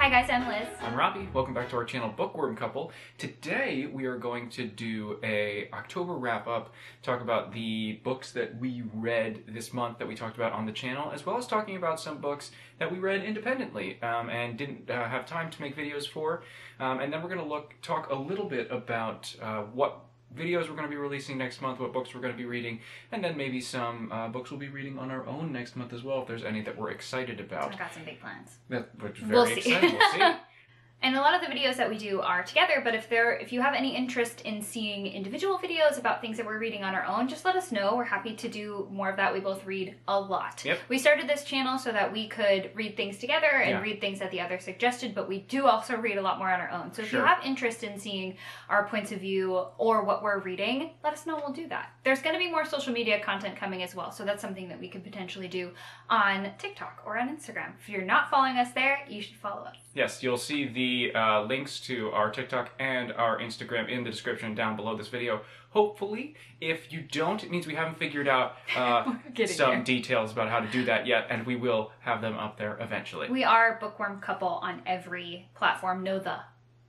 Hi guys, I'm Liz. I'm Robbie. Welcome back to our channel, Bookworm Couple. Today we are going to do a October wrap-up, talk about the books that we read this month that we talked about on the channel, as well as talking about some books that we read independently and didn't have time to make videos for. And then we're going to talk a little bit about what videos we're going to be releasing next month, what books we're going to be reading, and then maybe some books we'll be reading on our own next month as well, if there's any that we're excited about. I got some big plans. Which is very exciting. We'll see. And a lot of the videos that we do are together, but if you have any interest in seeing individual videos about things that we're reading on our own, just let us know. We're happy to do more of that. We both read a lot. Yep. We started this channel so that we could read things together and read things that the other suggested, but we do also read a lot more on our own. So if you have interest in seeing our points of view or what we're reading, let us know. We'll do that. There's going to be more social media content coming as well, so that's something that we could potentially do on TikTok or on Instagram. If you're not following us there, you should follow us. Yes, you'll see the links to our TikTok and our Instagram in the description down below this video. Hopefully, if you don't, it means we haven't figured out some details about how to do that yet, and we will have them up there eventually. We are Bookworm Couple on every platform.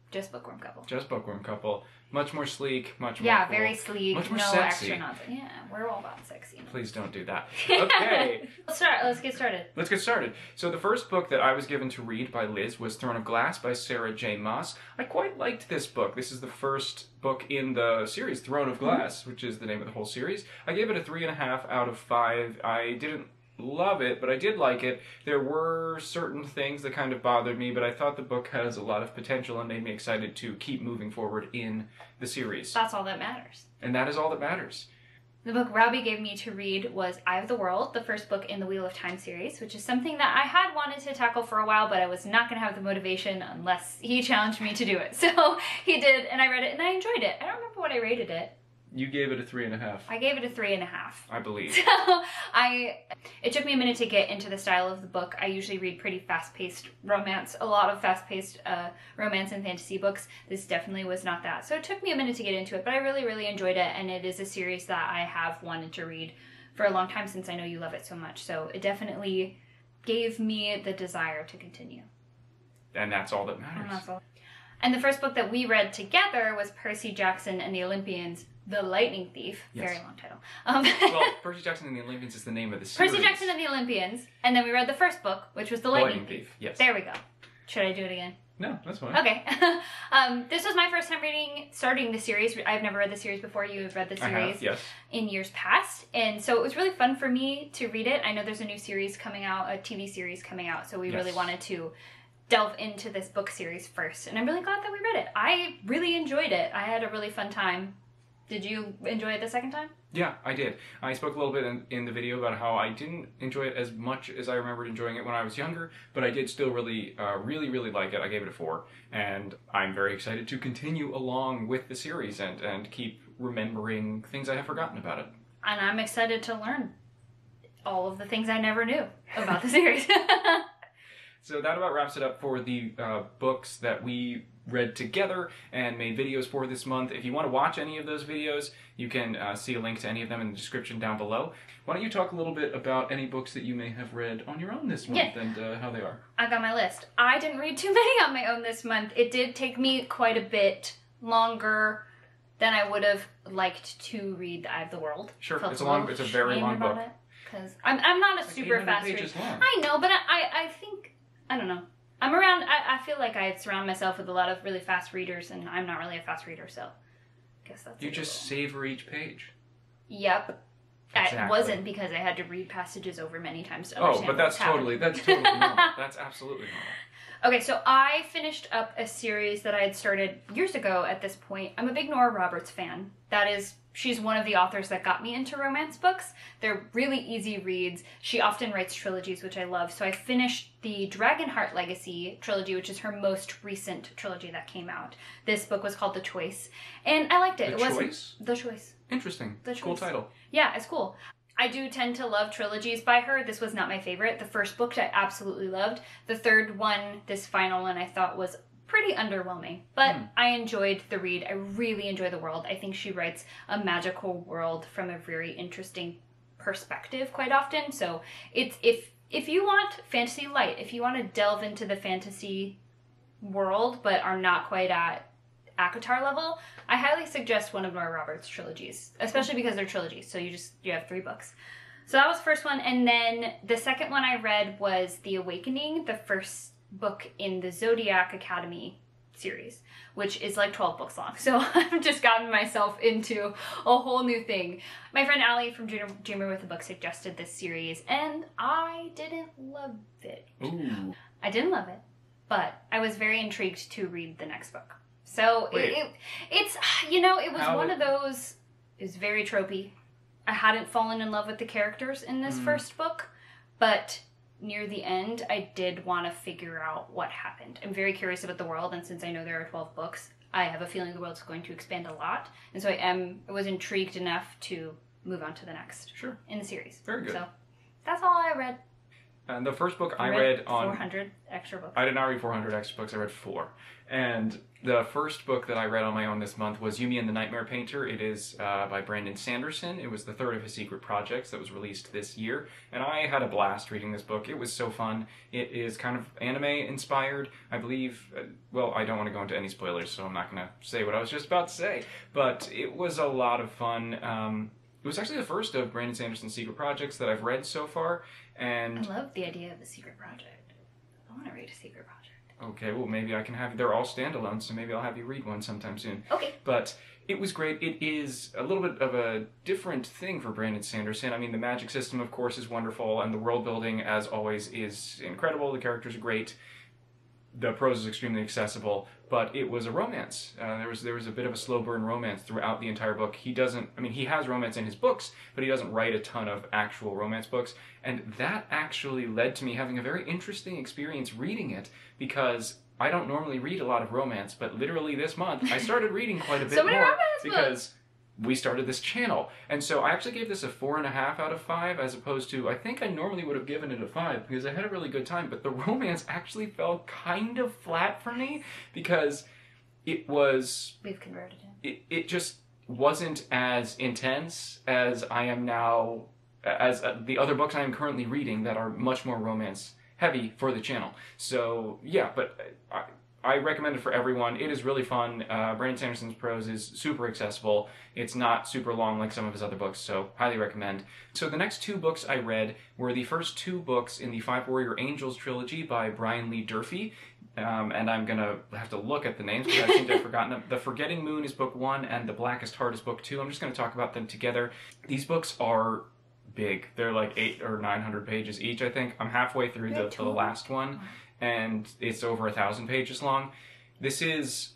Just Bookworm Couple. Just Bookworm Couple. Much more sleek, much more cool, very sleek. much more no sexy. Extra nonsense. Yeah, we're all about sexy. Please don't do that. Okay. Let's get started. Let's get started. So the first book that I was given to read by Liz was Throne of Glass by Sarah J. Maas. I quite liked this book. This is the first book in the series, Throne of Glass, which is the name of the whole series. I gave it a 3.5 out of 5. I didn't love it, but I did like it. There were certain things that kind of bothered me, but I thought the book has a lot of potential and made me excited to keep moving forward in the series. That's all that matters. And that is all that matters. The book Robbie gave me to read was Eye of the World, the first book in the Wheel of Time series, which is something that I had wanted to tackle for a while, but I was not going to have the motivation unless he challenged me to do it. So he did, and I read it, and I enjoyed it. I don't remember what I rated it. You gave it a 3.5. I gave it a 3.5. I believe. So it took me a minute to get into the style of the book. I usually read pretty fast-paced romance, a lot of fast-paced romance and fantasy books. This definitely was not that. So it took me a minute to get into it, but I really, really enjoyed it, and it is a series that I have wanted to read for a long time since I know you love it so much. So it definitely gave me the desire to continue. And that's all that matters. And the first book that we read together was Percy Jackson and the Olympians, The Lightning Thief. Yes. Very long title. Well, Percy Jackson and the Olympians is the name of the series. Percy Jackson and the Olympians. And then we read the first book, which was The Lightning Thief. Yes. There we go. Should I do it again? No, that's fine. Okay. This was my first time starting the series. I've never read the series before. You have read the series I have, yes. in years past. And so it was really fun for me to read it. I know there's a new series coming out, a TV series coming out. So we really wanted to delve into this book series first. And I'm really glad that we read it. I really enjoyed it. I had a really fun time. Did you enjoy it the second time? Yeah, I did. I spoke a little bit in the video about how I didn't enjoy it as much as I remembered enjoying it when I was younger, but I did still really like it. I gave it a 4, and I'm very excited to continue along with the series and keep remembering things I have forgotten about it. And I'm excited to learn all of the things I never knew about the series. So that about wraps it up for the books that we read together and made videos for this month. If you want to watch any of those videos, you can see a link to any of them in the description down below. Why don't you talk a little bit about any books that you may have read on your own this month and how they are? I got my list. I didn't read too many on my own this month. It did take me quite a bit longer than I would have liked to read Eye of the World. Sure, it's a very long book. Because I'm not a super fast reader. I know, but I think, I don't know. I feel like I surround myself with a lot of really fast readers, and I'm not really a fast reader, so I guess that's You just savor each page. Yep. Exactly. It wasn't because I had to read passages over many times to understand that's totally normal. That's absolutely normal. Okay, so I finished up a series that I had started years ago at this point. I'm a big Nora Roberts fan. She's one of the authors that got me into romance books. They're really easy reads. She often writes trilogies, which I love. So I finished the Dragonheart Legacy trilogy, which is her most recent trilogy that came out. This book was called The Choice, and I liked it. The Choice. Interesting. The Choice. Cool title. Yeah, it's cool. I do tend to love trilogies by her. This was not my favorite. The first book I absolutely loved. The third one, this final one, I thought was pretty underwhelming, but I enjoyed the read. I really enjoy the world. I think she writes a magical world from a very interesting perspective quite often. So it's if you want fantasy light, if you want to delve into the fantasy world, but are not quite at ACOTAR level, I highly suggest one of Nora Roberts' trilogies, especially because they're trilogies, so you have 3 books. So that was the first one, and then the second one I read was The Awakening, the first book in the Zodiac Academy series, which is like 12 books long. So I've just gotten myself into a whole new thing. My friend Allie from Dreamer with a Book suggested this series, and I didn't love it. Ooh. I didn't love it, but I was very intrigued to read the next book. So it's, you know, it was one of those, it was very tropey. I hadn't fallen in love with the characters in this first book, but near the end, I did want to figure out what happened. I'm very curious about the world, and since I know there are 12 books, I have a feeling the world's going to expand a lot, and so I was intrigued enough to move on to the next in the series. Very good. So that's all I read. And the first book I read on 400 extra books. I did not read 400 extra books. I read 4. And the first book that I read on my own this month was Yumi and the Nightmare Painter. It is by Brandon Sanderson. It was the third of his secret projects that was released this year. And I had a blast reading this book. It was so fun. It is kind of anime inspired. I believe, well, I don't want to go into any spoilers, so I'm not going to say what I was just about to say. But it was a lot of fun. It was actually the first of Brandon Sanderson's secret projects that I've read so far. And I love the idea of a secret project. I want to read a secret project. Okay, well, maybe I can have... They're all standalone, so maybe I'll have you read one sometime soon. Okay. But it was great. It is a little bit of a different thing for Brandon Sanderson. I mean, the magic system, of course, is wonderful, and the world building, as always, is incredible. The characters are great. The prose is extremely accessible, but it was a romance. There was a bit of a slow burn romance throughout the entire book. He doesn't... I mean, he has romance in his books, but he doesn't write a ton of actual romance books. And that actually led to me having a very interesting experience reading it, because I don't normally read a lot of romance, but literally this month I started reading quite a bit more because we started this channel. And so I actually gave this a 4.5 out of 5, as opposed to, I think I normally would have given it a 5 because I had a really good time, but the romance actually fell kind of flat for me because it was... We've converted it. It just wasn't as intense as I am now, as the other books I am currently reading that are much more romance heavy for the channel. So yeah, but I recommend it for everyone. It is really fun. Brandon Sanderson's prose is super accessible. It's not super long like some of his other books, so highly recommend. So the next 2 books I read were the first 2 books in the 5 Warrior Angels trilogy by Brian Lee Durfee. And I'm going to have to look at the names because I seem to have forgotten them. The Forgetting Moon is book 1 and The Blackest Heart is book 2. I'm just going to talk about them together. These books are big. They're like 800 or 900 pages each, I think. I'm halfway through the last one, and it's over 1,000 pages long. This is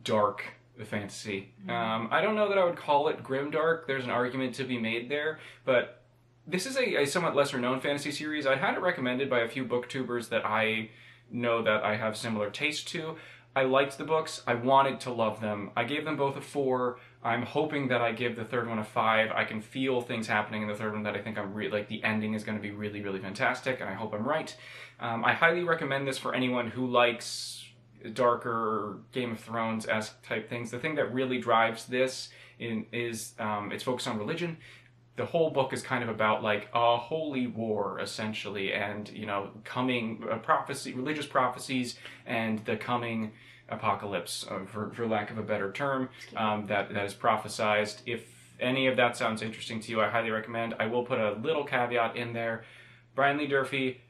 dark fantasy. I don't know that I would call it grimdark. There's an argument to be made there, but this is a somewhat lesser known fantasy series. I had it recommended by a few booktubers that I know that I have similar taste to. I liked the books. I wanted to love them. I gave them both a 4. I'm hoping that I give the third one a 5. I can feel things happening in the third one that I think like the ending is going to be really, really fantastic, and I hope I'm right. I highly recommend this for anyone who likes darker Game of Thrones-esque type things. The thing that really drives this is its focus on religion. The whole book is kind of about like a holy war, essentially, and, you know, coming religious prophecies and the coming apocalypse, for lack of a better term, that is prophesized. If any of that sounds interesting to you, I highly recommend. I will put a little caveat in there. Brian Lee Durfee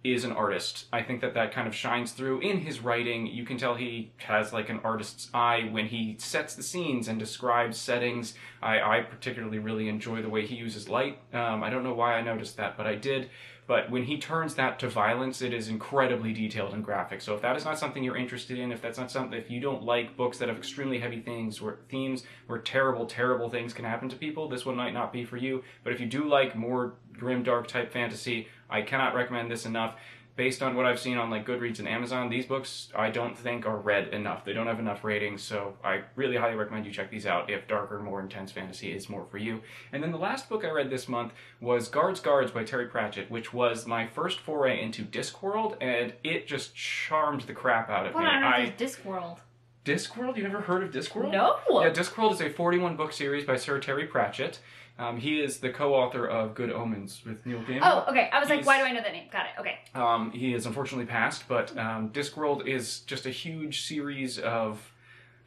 is an artist. I think that kind of shines through in his writing. You can tell he has like an artist's eye when he sets the scenes and describes settings. I particularly really enjoy the way he uses light. I don't know why I noticed that, but I did. But when he turns that to violence, it is incredibly detailed and graphic. So if that is not something you're interested in, if you don't like books that have extremely heavy themes where terrible, terrible things can happen to people, this one might not be for you. But if you do like more grim, dark type fantasy, I cannot recommend this enough. Based on what I've seen on like Goodreads and Amazon, these books I don't think are read enough. They don't have enough ratings, so I really highly recommend you check these out if darker, more intense fantasy is more for you. And then the last book I read this month was Guards by Terry Pratchett, which was my first foray into Discworld, and it just charmed the crap out of me. What on earth is Discworld? Discworld? You never heard of Discworld? No. Yeah, Discworld is a 41-book series by Sir Terry Pratchett. He is the co-author of Good Omens with Neil Gaiman. Oh, okay. I was like, why do I know that name? Got it. Okay. He has unfortunately passed, but Discworld is just a huge series of...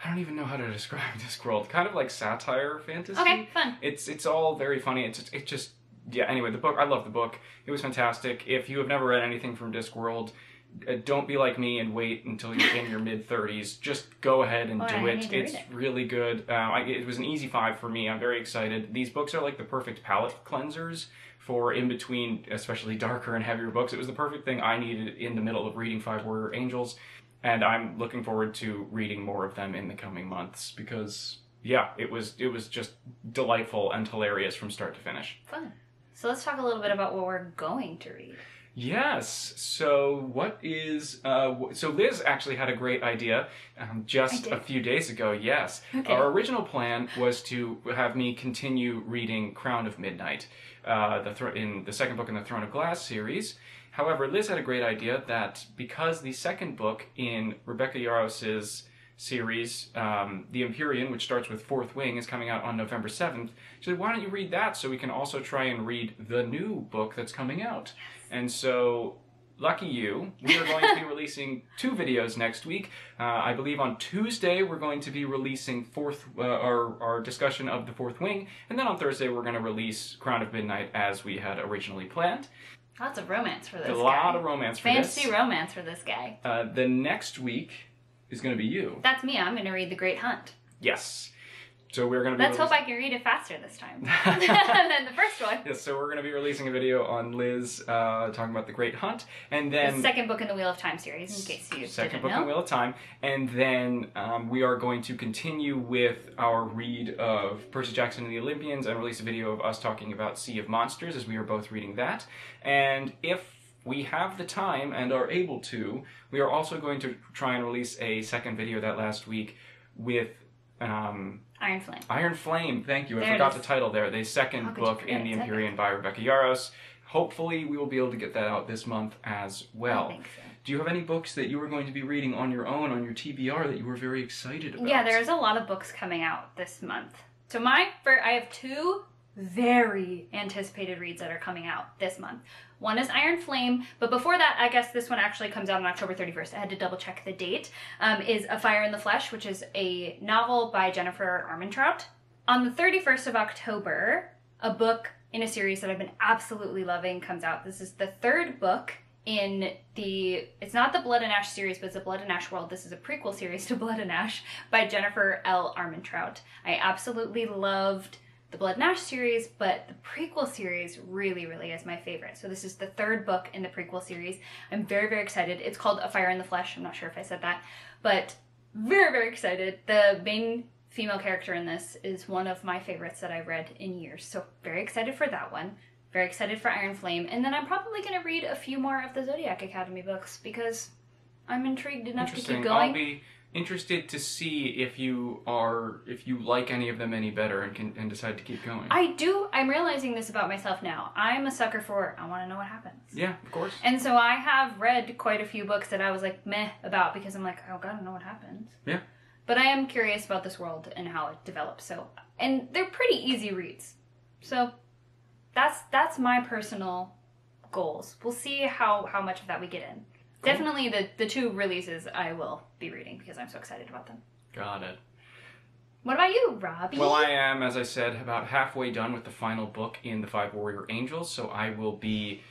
I don't even know how to describe Discworld. Kind of like satire fantasy. Okay, fun. It's all very funny. It just yeah. Anyway, the book. I love the book. It was fantastic. If you have never read anything from Discworld, don't be like me and wait until you're in your mid-30s. Just go ahead and do it. It's really good. It was an easy 5 for me. I'm very excited. These books are like the perfect palate cleansers for in between, especially darker and heavier books. It was the perfect thing I needed in the middle of reading Five Warrior Angels. And I'm looking forward to reading more of them in the coming months because, yeah, it was just delightful and hilarious from start to finish. Fun. So let's talk a little bit about what we're going to read. Yes. So what is... so Liz actually had a great idea just a few days ago, yes. Okay. Our original plan was to have me continue reading Crown of Midnight, in the second book in the Throne of Glass series. However, Liz had a great idea that because the second book in Rebecca Yaros's series, The Empyrean, which starts with Fourth Wing, is coming out on November 7th, she said, why don't you read that so we can also try and read the new book that's coming out? Yes. And so, lucky you, we are going to be releasing 2 videos next week. I believe on Tuesday we're going to be releasing our discussion of The Fourth Wing, and then on Thursday we're going to release Crown of Midnight as we had originally planned. Lots of romance for this guy. A lot of romance for this. Fantasy romance for this guy. The next week is going to be you. That's me. I'm going to read The Great Hunt. Yes. So we're going to be Let's hope I can read it faster this time than the first one. Yes, so we're going to be releasing a video on Liz talking about The Great Hunt. And then... The second book in the Wheel of Time series, in case you Second didn't book know. in the Wheel of Time. And then we are going to continue with our read of Percy Jackson and the Olympians and release a video of us talking about Sea of Monsters as we are both reading that. And if we have the time and are able to, we are also going to try and release a second video that last week with... Iron Flame. Iron Flame, thank you. I forgot the title there. The second book in The Empyrean by Rebecca Yarros. Hopefully we will be able to get that out this month as well. I think so. Do you have any books that you are going to be reading on your own, on your TBR, that you were very excited about? Yeah, there's a lot of books coming out this month. So I have 2 very anticipated reads that are coming out this month. One is Iron Flame, but before that, I guess this one actually comes out on October 31st. I had to double check the date. Is A Fire in the Flesh, which is a novel by Jennifer Armentrout. On the 31st of October, a book in a series that I've been absolutely loving comes out. This is the 3rd book in it's not the Blood and Ash series, but it's a Blood and Ash world. This is a prequel series to Blood and Ash by Jennifer L. Armentrout. I absolutely loved the Blood and Ash series, but the prequel series really, really is my favorite. So this is the 3rd book in the prequel series. I'm very, very excited. It's called A Fire in the Flesh. I'm not sure if I said that, but very, very excited. The main female character in this is one of my favorites that I've read in years. So very excited for that one. Very excited for Iron Flame. And then I'm probably going to read a few more of the Zodiac Academy books because I'm intrigued enough to keep going. I'll be interested to see if you like any of them any better and decide to keep going. I do. I'm realizing this about myself now. I'm a sucker for, I want to know what happens. Yeah, of course. And so I have read quite a few books that I was like meh about because I'm like, oh, gotta know what happens. Yeah. But I am curious about this world and how it develops. So, and they're pretty easy reads. So that's my personal goals. We'll see how much of that we get in. Cool. Definitely the 2 releases I will be reading because I'm so excited about them. Got it. What about you, Robbie? Well, I am, as I said, about halfway done with the final book in the Five Warrior Angels, so I will be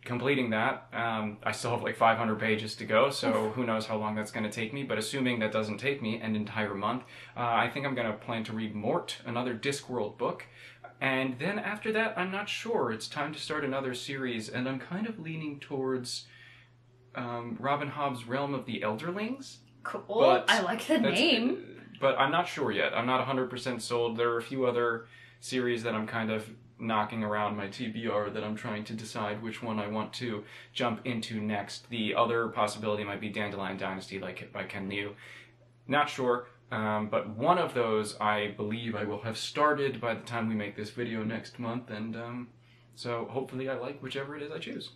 completing that. I still have like 500 pages to go, so who knows how long that's going to take me, but assuming that doesn't take me an entire month, I think I'm going to plan to read Mort, another Discworld book, and then after that, I'm not sure. It's time to start another series, and I'm kind of leaning towards Robin Hobb's Realm of the Elderlings. Cool. I like the name. But I'm not sure yet. I'm not 100% sold. There are a few other series that I'm kind of knocking around my TBR that I'm trying to decide which one I want to jump into next. The other possibility might be Dandelion Dynasty by Ken Liu. Not sure, but one of those I believe I will have started by the time we make this video next month, and so hopefully I like whichever it is I choose.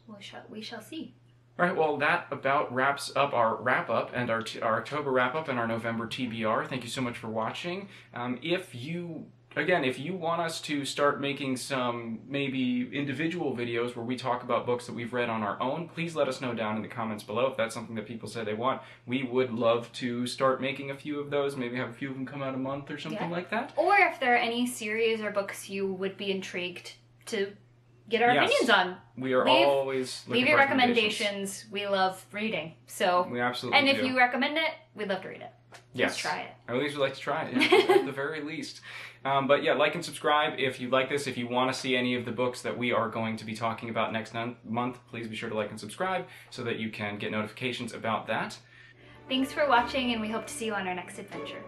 We shall see. All right, well, that about wraps up our wrap-up and our October wrap-up and our November TBR. Thank you so much for watching. If you want us to start making some maybe individual videos where we talk about books that we've read on our own, please let us know down in the comments below if that's something that people say they want. We would love to start making a few of those, maybe have a few of them come out a month or something like that. Or if there are any series or books you would be intrigued to get our opinions on. We are always looking leave your for recommendations. We love reading. So we absolutely and if do. you recommend it, we'd love to read it. Yes. Let's try it. Or at least we'd like to try it, at the very least. But yeah, like and subscribe if you like this. If you want to see any of the books that we are going to be talking about next month, please be sure to like and subscribe so that you can get notifications about that. Thanks for watching, and we hope to see you on our next adventure.